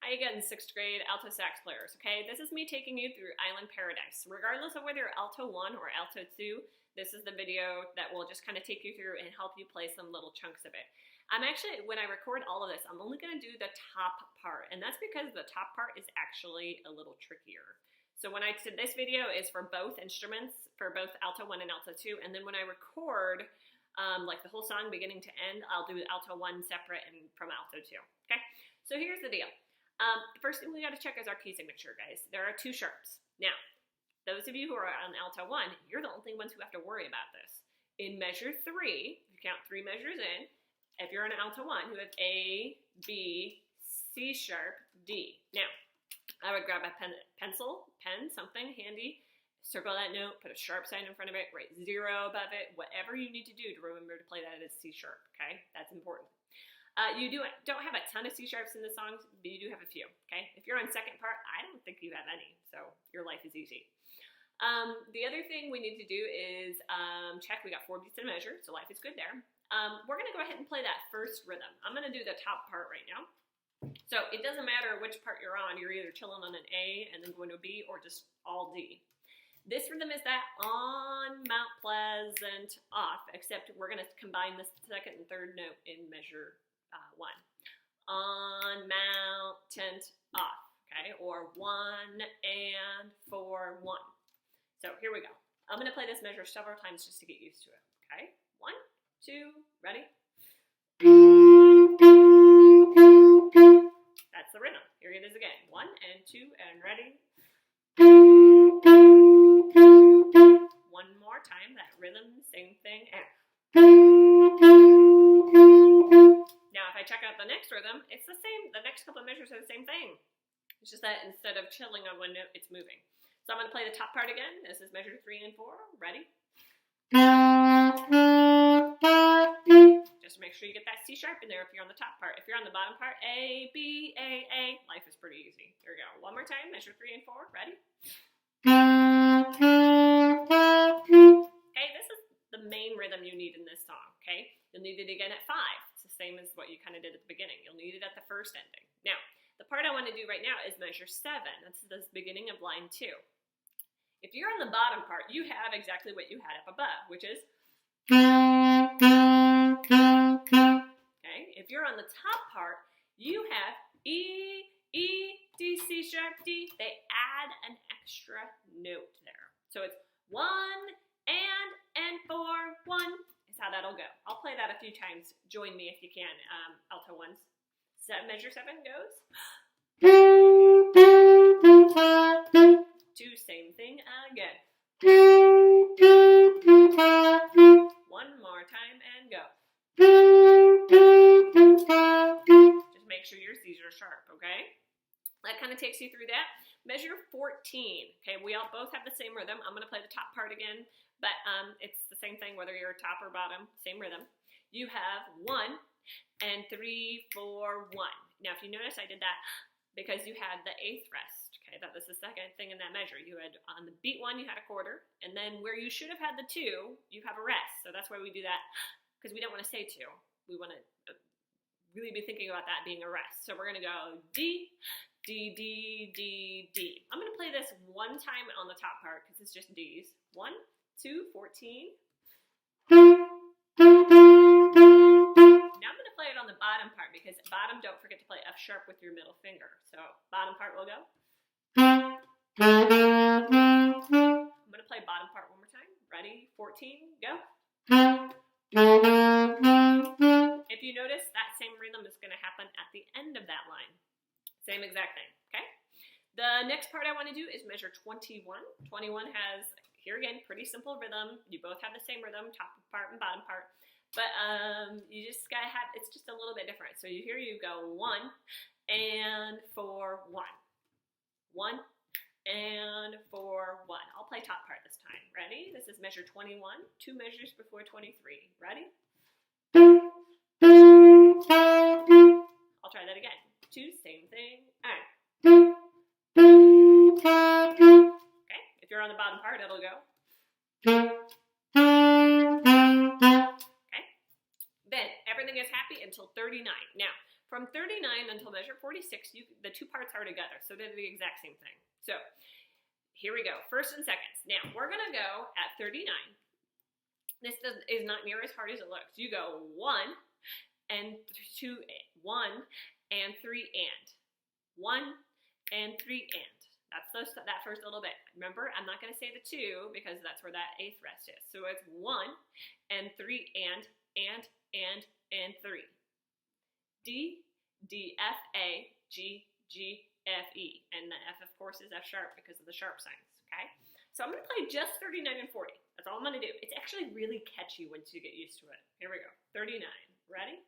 Hi again, 6th grade alto sax players, okay? This is me taking you through Island Paradise. Regardless of whether you're alto 1 or alto 2, this is the video that will just kind of take you through and help you play some little chunks of it. When I record all of this, I'm only going to do the top part, and that's because the top part is actually a little trickier. So when I did this video is for both instruments, for both alto 1 and alto 2, and then when I record like the whole song beginning to end, I'll do alto 1 separate and from alto 2, okay? So here's the deal. The first thing we got to check is our key signature, guys. There are 2 sharps. Now, those of you who are on alto 1, you're the only ones who have to worry about this. In measure 3, you count 3 measures in. If you're on alto 1, you have A, B, C sharp, D. Now, I would grab a pen, something handy, circle that note, put a sharp sign in front of it, write 0 above it, whatever you need to do to remember to play that as C sharp, okay? That's important. You don't have a ton of C sharps in the songs, but you do have a few, okay? If you're on second part, I don't think you have any, so your life is easy. The other thing we need to do is check. We got 4 beats in a measure, so life is good there. We're going to go ahead and play that first rhythm. I'm going to do the top part right now. So it doesn't matter which part you're on. You're either chilling on an A and then going to a B or just all D. This rhythm is that on Mount Pleasant off, except we're going to combine the second and third note in measure 1. On mountain off, okay? Or 1 and 4, 1. So here we go. I'm going to play this measure several times just to get used to it, okay? 1, 2, ready? That's the rhythm. Here it is again. 1 and 2 and ready? One more time, that rhythm, same thing. And now, if I check out the next rhythm, it's the same. The next couple of measures are the same thing. It's just that instead of chilling on one note, it's moving. So I'm going to play the top part again. This is measure 3 and 4. Ready? Just make sure you get that C sharp in there if you're on the top part. If you're on the bottom part, A, B, A, life is pretty easy. Here we go. One more time. Measure 3 and 4. Ready? Okay, this is the main rhythm you need in this song, okay? You'll need it again at 5. It's the same as what you kind of did at the beginning. You'll need it at the first ending. Now, the part I want to do right now is measure 7. That's the beginning of line 2. If you're on the bottom part, you have exactly what you had up above, which is okay. If you're on the top part, you have E, E, D, C sharp, D. They add an extra note there. So it's 1 and 4, 1 is how that'll go. I'll play that a few times. Join me if you can, alto 1s. Measure 7 goes. 2, same thing again. 1 more time and go. Just make sure your C's are sharp, okay? That kind of takes you through that. Measure 14. Okay, we all both have the same rhythm. I'm going to play the top part again, but it's the same thing whether you're top or bottom, same rhythm. You have 1 and 3, 4, 1. Now, if you notice, I did that because you had the 8th rest. Okay, that was the second thing in that measure. You had on the beat 1, you had a quarter, and then where you should have had the 2, you have a rest. So that's why we do that, because we don't want to say 2. We want to really be thinking about that being a rest. So we're going to go D, D, D, D, D. I'm going to play this one time on the top part because it's just D's. 1, 2, 14. Now I'm going to play it on the bottom part because bottom, don't forget to play F sharp with your middle finger. So bottom part will go. I'm going to play bottom part one more time. Ready? 14, go. If you notice, that same rhythm is going to happen at the end of that line. Same exact thing, okay? The next part I want to do is measure 21. 21 has, here again, pretty simple rhythm. You both have the same rhythm, top part and bottom part. But you just got to have, it's just a little bit different. So here you go, 1 and 4, 1. 1 and 4, 1. I'll play top part this time. Ready? This is measure 21, 2 measures before 23. Ready? I'll try that again. 2, same thing. Okay, if you're on the bottom part, it'll go. Okay, then everything is happy until 39. Now, From 39 until measure 46, the two parts are together, so they're the exact same thing. So here we go, first and seconds. Now we're gonna go at 39. This is not near as hard as it looks. You go 1 and 2, 1 and 3 and 1 and 3 and. That's that first little bit. Remember, I'm not going to say the 2 because that's where that 8th rest is. So it's 1 and 3 and 3. D, D, F, A, G, G, F, E. And the F, of course, is F sharp because of the sharp signs, okay? So I'm going to play just 39 and 40. That's all I'm going to do. It's actually really catchy once you get used to it. Here we go. 39. Ready?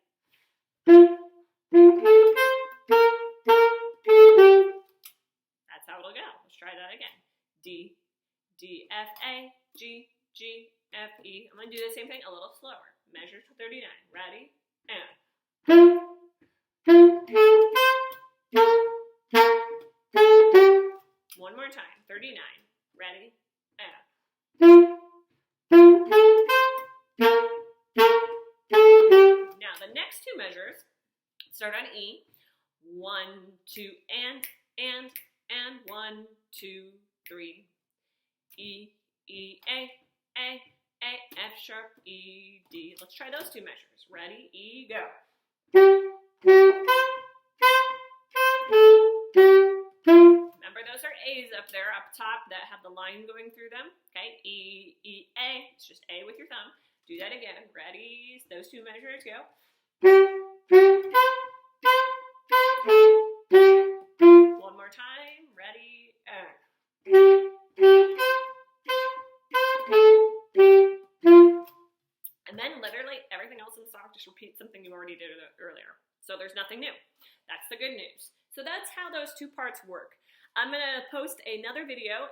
That's how it'll go. Let's try that again. D, D, F, A, G, G, F, E. I'm going to do the same thing a little slower. Measure to 39. Ready? And. One more time. 39. Ready? And. Now the next two measures start on E. 1, 2, and 1, 2, 3. E, E, A, F sharp, E, D. Let's try those two measures. Ready? E, go. Remember, those are A's up there up top that have the line going through them. Okay, E, E, A. It's just A with your thumb. Do that again. Ready? Those two measures, go. One more time. Ready? And then literally everything else in the song just repeats something you already did earlier. So there's nothing new. That's the good news. So that's how those two parts work. I'm going to post another video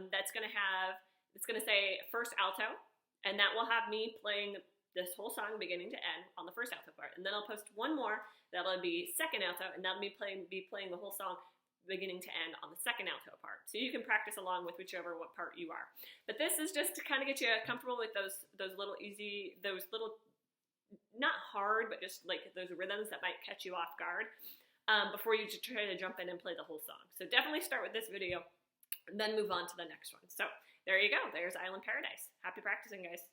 that's going to say first alto, and that will have me playing this whole song beginning to end on the first alto part. And then I'll post one more that'll be second alto, and that'll be playing the whole song beginning to end on the second alto part. So you can practice along with whichever what part you are. But this is just to kind of get you comfortable with those little easy, those little, not hard, but just like those rhythms that might catch you off guard before you try to jump in and play the whole song. So definitely start with this video and then move on to the next one. So there you go. There's Island Paradise. Happy practicing, guys.